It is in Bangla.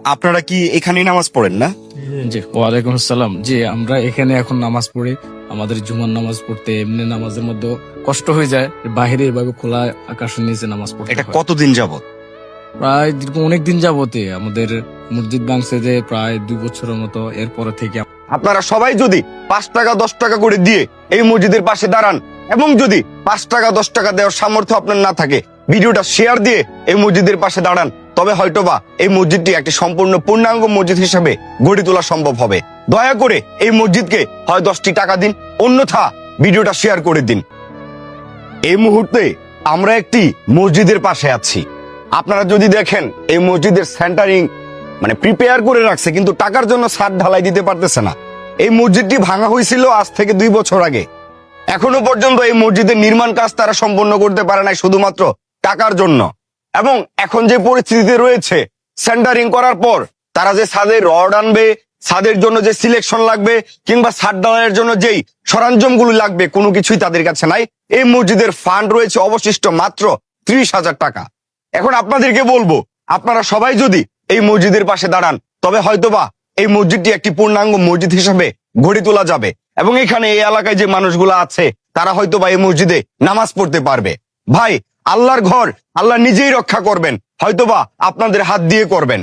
আপনারা কি এখানেই নামাজ পড়েন না? জি, ওয়ালাইকুম আসসালাম। জি, আমরা এখানে এখন নামাজ পড়ি। আমাদের জুমার নামাজ পড়তে এমনি নামাজের মধ্যে কষ্ট হয়ে যায়, বাইরে এভাবে খোলা আকাশের নিচে নামাজ পড়তে এটা হয়। কতদিন যাবত? প্রায় দীর্ঘ অনেকদিন যাবতে আমাদের মসজিদ ভাঙছে যে প্রায় 2 বছরের মতো, এরপরে থেকে আপনারা সবাই যদি 5 টাকা 10 টাকা করে দিয়ে এই মসজিদের পাশে দাঁড়ান, এবং যদি 5 টাকা 10 টাকা দেওয়ার সামর্থ্য আপনার না থাকে, ভিডিওটা শেয়ার দিয়ে এই মসজিদের পাশে দাঁড়ান, তবে হয়তোবা এই মসজিদটি একটি সম্পূর্ণ পূর্ণাঙ্গ মসজিদ হিসেবে গড়ে তোলা সম্ভব হবে। দয়া করে এই মসজিদকে হয় 10টি টাকা দিন, অন্যথা ভিডিওটা শেয়ার করে দিন। এই মুহূর্তে আমরা একটি মসজিদের পাশে আছি। আপনারা যদি দেখেন এই মসজিদের সেন্টারিং প্রিপেয়ার করে রাখছে, কিন্তু টাকার জন্য ছাদ ঢালাই দিতে পারতেছে না। এই মসজিদটি ভাঙা হয়েছিল আজ থেকে 2 বছর আগে। এখনো পর্যন্ত এই মসজিদের নির্মাণ কাজ তারা সম্পন্ন করতে পারে নাই, শুধুমাত্র টাকার জন্য। এবং এখন যে পরিস্থিতিতে রয়েছে, সেন্টারিং করার পর তারা যে ছাদের রড আনবে, ছাদের জন্য যে সিলেকশন লাগবে, কিংবা ছাদ ঢালাইয়ের জন্য যেই সরঞ্জামগুলো লাগবে, কোনো কিছুই তাদের কাছে নাই। এই মসজিদের ফান্ড রয়েছে অবশিষ্ট মাত্র 30,000 টাকা। এখন আপনাদেরকে বলবো, আপনারা সবাই যদি এই মসজিদের পাশে দাঁড়ান, তবে হয়তোবা এই মসজিদটি একটি পূর্ণাঙ্গ মসজিদ হিসেবে গড়ে তোলা যাবে, এবং এখানে এই এলাকায় যে মানুষগুলো আছে তারা হয়তোবা এই মসজিদে নামাজ পড়তে পারবে। ভাই, আল্লাহর ঘর আল্লাহ নিজেই রক্ষা করবেন, হয়তোবা আপনাদের হাত দিয়ে করবেন।